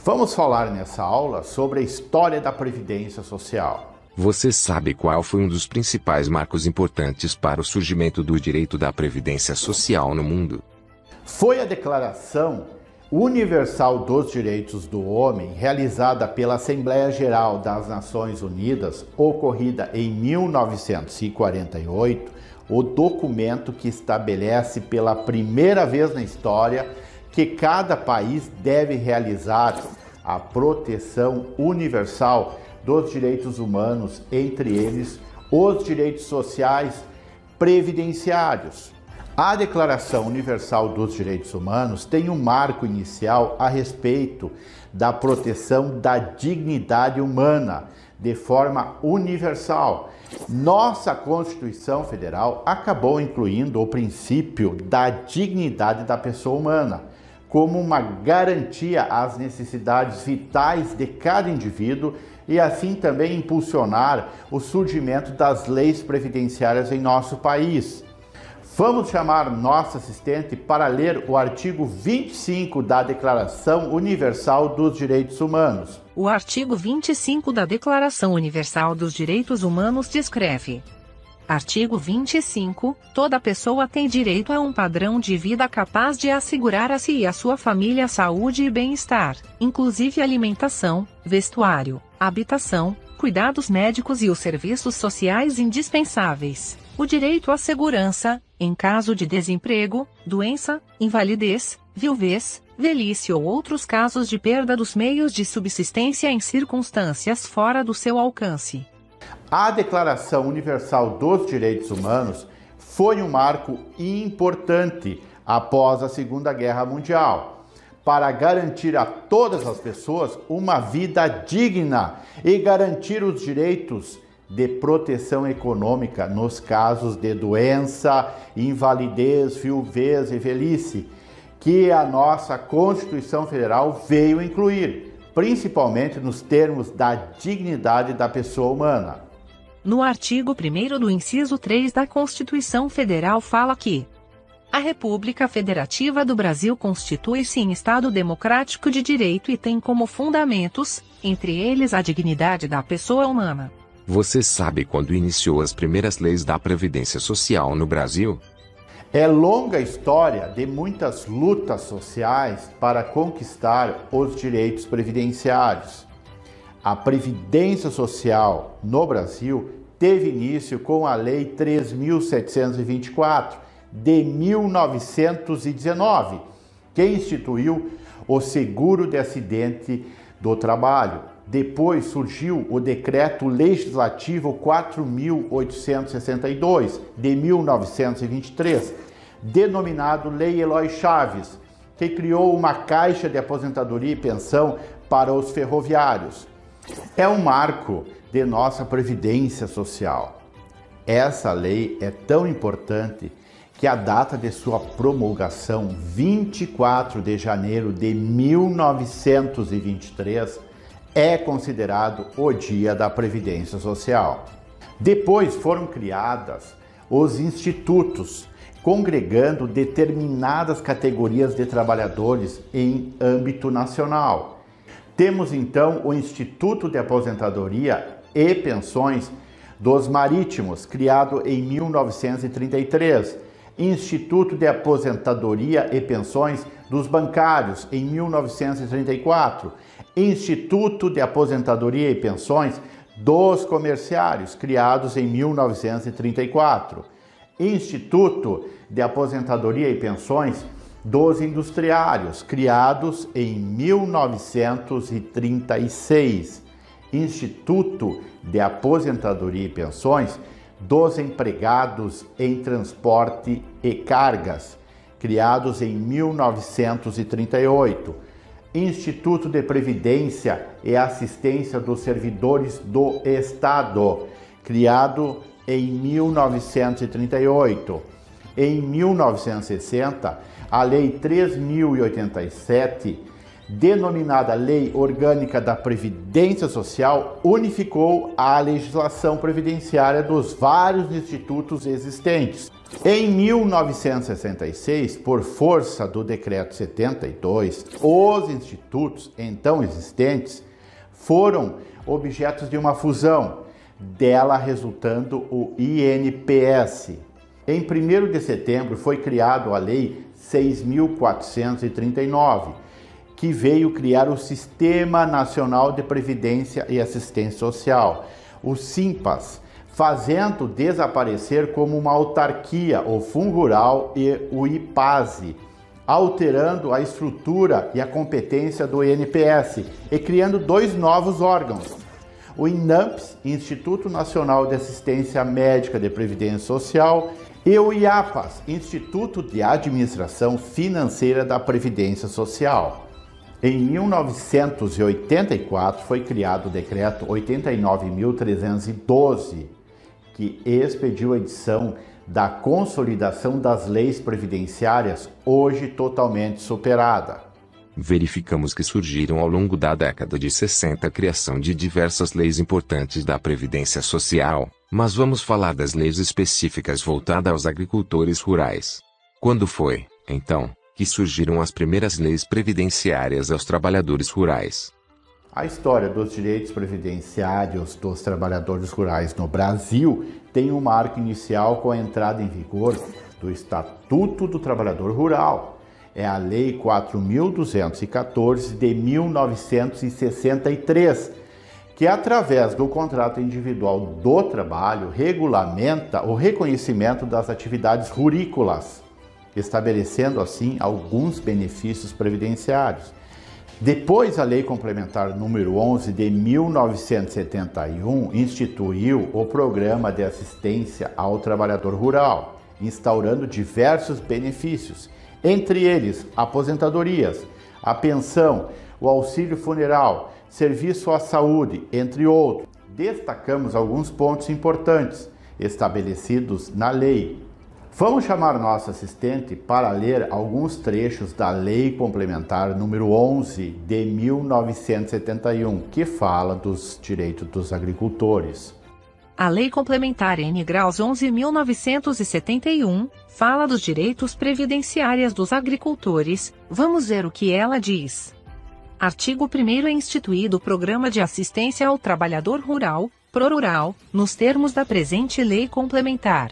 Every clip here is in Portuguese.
Vamos falar nessa aula sobre a história da Previdência Social. Você sabe qual foi um dos principais marcos importantes para o surgimento do direito da Previdência Social no mundo? Foi a Declaração Universal dos Direitos do Homem, realizada pela Assembleia Geral das Nações Unidas, ocorrida em 1948, o documento que estabelece pela primeira vez na história que cada país deve realizar a proteção universal dos direitos humanos, entre eles os direitos sociais previdenciários. A Declaração Universal dos Direitos Humanos tem um marco inicial a respeito da proteção da dignidade humana de forma universal. Nossa Constituição Federal acabou incluindo o princípio da dignidade da pessoa humana como uma garantia às necessidades vitais de cada indivíduo e assim também impulsionar o surgimento das leis previdenciárias em nosso país. Vamos chamar nosso assistente para ler o artigo 25 da Declaração Universal dos Direitos Humanos. O artigo 25 da Declaração Universal dos Direitos Humanos descreve: Artigo 25. Toda pessoa tem direito a um padrão de vida capaz de assegurar a si e a sua família saúde e bem-estar, inclusive alimentação, vestuário, habitação, cuidados médicos e os serviços sociais indispensáveis. O direito à segurança, em caso de desemprego, doença, invalidez, viuvez, velhice ou outros casos de perda dos meios de subsistência em circunstâncias fora do seu alcance. A Declaração Universal dos Direitos Humanos foi um marco importante após a Segunda Guerra Mundial, para garantir a todas as pessoas uma vida digna e garantir os direitos de proteção econômica nos casos de doença, invalidez, viuvez e velhice, que a nossa Constituição Federal veio incluir, principalmente nos termos da dignidade da pessoa humana. No artigo 1º do inciso 3 da Constituição Federal fala que a República Federativa do Brasil constitui-se em Estado democrático de direito e tem como fundamentos, entre eles a dignidade da pessoa humana. Você sabe quando iniciou as primeiras leis da Previdência Social no Brasil? É longa história de muitas lutas sociais para conquistar os direitos previdenciários. A Previdência Social no Brasil teve início com a Lei 3.724 de 1919, que instituiu o seguro de acidente do trabalho. Depois surgiu o Decreto Legislativo 4.862 de 1923, denominado Lei Eloy Chaves, que criou uma caixa de aposentadoria e pensão para os ferroviários. É um marco de nossa Previdência Social. Essa lei é tão importante que a data de sua promulgação, 24 de janeiro de 1923, é considerado o Dia da Previdência Social. Depois foram criadas os institutos, congregando determinadas categorias de trabalhadores em âmbito nacional. Temos então o Instituto de Aposentadoria e Pensões dos Marítimos, criado em 1933, Instituto de Aposentadoria e Pensões dos Bancários, em 1934, Instituto de Aposentadoria e Pensões dos Comerciários, criados em 1934, Instituto de Aposentadoria e Pensões dos Industriários, criados em 1936, Instituto de Aposentadoria e Pensões dos Empregados em Transporte e Cargas, criados em 1938, Instituto de Previdência e Assistência dos Servidores do Estado, criado em 1938. Em 1960, a Lei 3.087 denominada Lei Orgânica da Previdência Social, unificou a legislação previdenciária dos vários institutos existentes. Em 1966, por força do Decreto 72, os institutos então existentes foram objetos de uma fusão, dela resultando o INPS. Em 1º de setembro foi criado a Lei 6.439, que veio criar o Sistema Nacional de Previdência e Assistência Social, o SINPAS, fazendo desaparecer como uma autarquia o FUNRURAL e o IPASE, alterando a estrutura e a competência do INPS e criando 2 novos órgãos, o INAMPS, Instituto Nacional de Assistência Médica de Previdência Social, e o IAPAS, Instituto de Administração Financeira da Previdência Social. Em 1984 foi criado o Decreto 89.312, que expediu a edição da Consolidação das Leis Previdenciárias, hoje totalmente superada. Verificamos que surgiram ao longo da década de 60 a criação de diversas leis importantes da Previdência Social, mas vamos falar das leis específicas voltadas aos agricultores rurais. Quando foi, então, que surgiram as primeiras leis previdenciárias aos trabalhadores rurais? A história dos direitos previdenciários dos trabalhadores rurais no Brasil tem um marco inicial com a entrada em vigor do Estatuto do Trabalhador Rural. É a Lei 4.214 de 1963, que através do contrato individual do trabalho regulamenta o reconhecimento das atividades rurícolas, estabelecendo assim alguns benefícios previdenciários. Depois, a Lei Complementar número 11 de 1971 instituiu o Programa de Assistência ao Trabalhador Rural, instaurando diversos benefícios, entre eles aposentadorias, a pensão, o auxílio funeral, serviço à saúde, entre outros. Destacamos alguns pontos importantes estabelecidos na lei. Vamos chamar nosso assistente para ler alguns trechos da Lei Complementar número 11 de 1971, que fala dos direitos dos agricultores. A Lei Complementar N-Graus 11.971 fala dos direitos previdenciários dos agricultores. Vamos ver o que ela diz. Artigo 1º é instituído o Programa de Assistência ao Trabalhador Rural, ProRural, nos termos da presente Lei Complementar.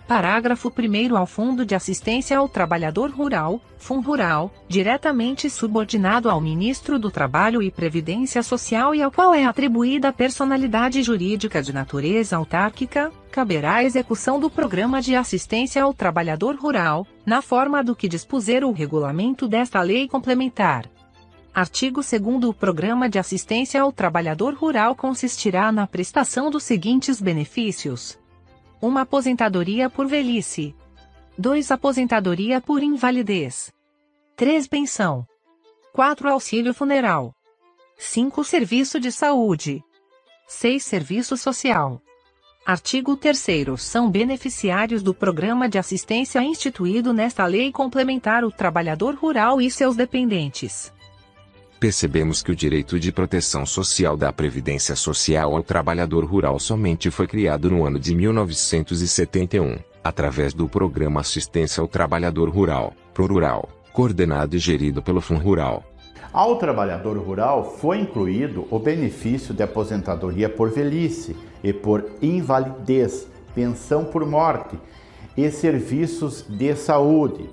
Parágrafo 1º ao Fundo de Assistência ao Trabalhador Rural, FUNRURAL, diretamente subordinado ao Ministro do Trabalho e Previdência Social e ao qual é atribuída a personalidade jurídica de natureza autárquica, caberá a execução do Programa de Assistência ao Trabalhador Rural, na forma do que dispuser o regulamento desta Lei Complementar. Artigo 2º O Programa de Assistência ao Trabalhador Rural consistirá na prestação dos seguintes benefícios: 1. Aposentadoria por velhice. 2. Aposentadoria por invalidez. 3. Pensão. 4. Auxílio funeral. 5. Serviço de saúde. 6. Serviço social. Artigo 3º São beneficiários do Programa de Assistência instituído nesta Lei Complementar o trabalhador rural e seus dependentes. Percebemos que o direito de proteção social da Previdência Social ao trabalhador rural somente foi criado no ano de 1971, através do Programa Assistência ao Trabalhador Rural, ProRural, coordenado e gerido pelo FUNRURAL. Ao trabalhador rural foi incluído o benefício de aposentadoria por velhice e por invalidez, pensão por morte e serviços de saúde.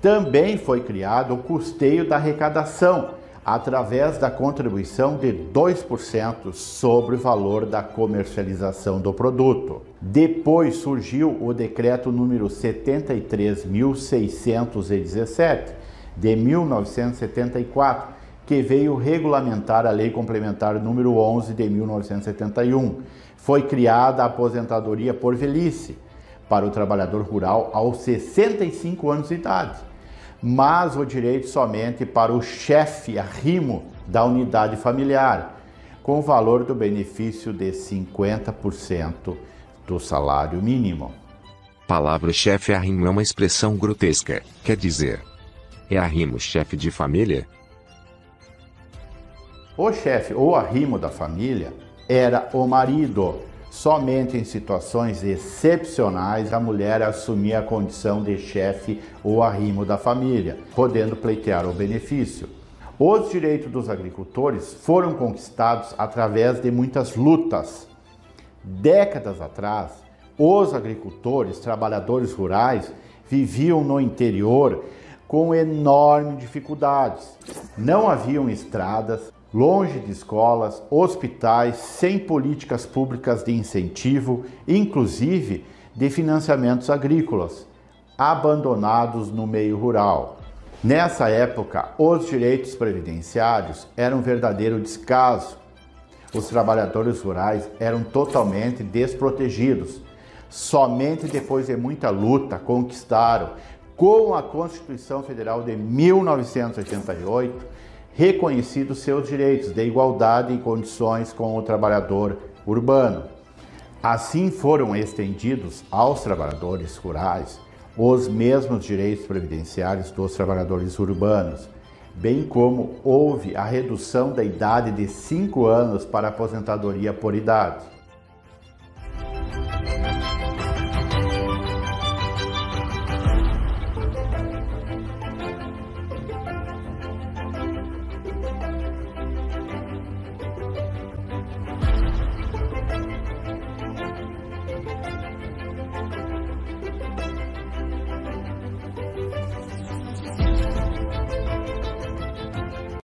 Também foi criado o custeio da arrecadação, através da contribuição de 2% sobre o valor da comercialização do produto. Depois surgiu o Decreto número 73.617, de 1974, que veio regulamentar a Lei Complementar número 11 de 1971. Foi criada a aposentadoria por velhice para o trabalhador rural aos 65 anos de idade, mas o direito somente para o chefe arrimo da unidade familiar, com o valor do benefício de 50% do salário mínimo. Palavra chefe arrimo é uma expressão grotesca, quer dizer, é arrimo chefe de família? O chefe ou arrimo da família era o marido. Somente em situações excepcionais a mulher assumia a condição de chefe ou arrimo da família, podendo pleitear o benefício. Os direitos dos agricultores foram conquistados através de muitas lutas. Décadas atrás, os agricultores, trabalhadores rurais, viviam no interior com enormes dificuldades. Não haviam estradas, longe de escolas, hospitais, sem políticas públicas de incentivo, inclusive de financiamentos agrícolas, abandonados no meio rural. Nessa época, os direitos previdenciários eram um verdadeiro descaso. Os trabalhadores rurais eram totalmente desprotegidos. Somente depois de muita luta conquistaram, com a Constituição Federal de 1988, reconhecidos seus direitos de igualdade em condições com o trabalhador urbano. Assim foram estendidos aos trabalhadores rurais os mesmos direitos previdenciários dos trabalhadores urbanos, bem como houve a redução da idade de 5 anos para a aposentadoria por idade.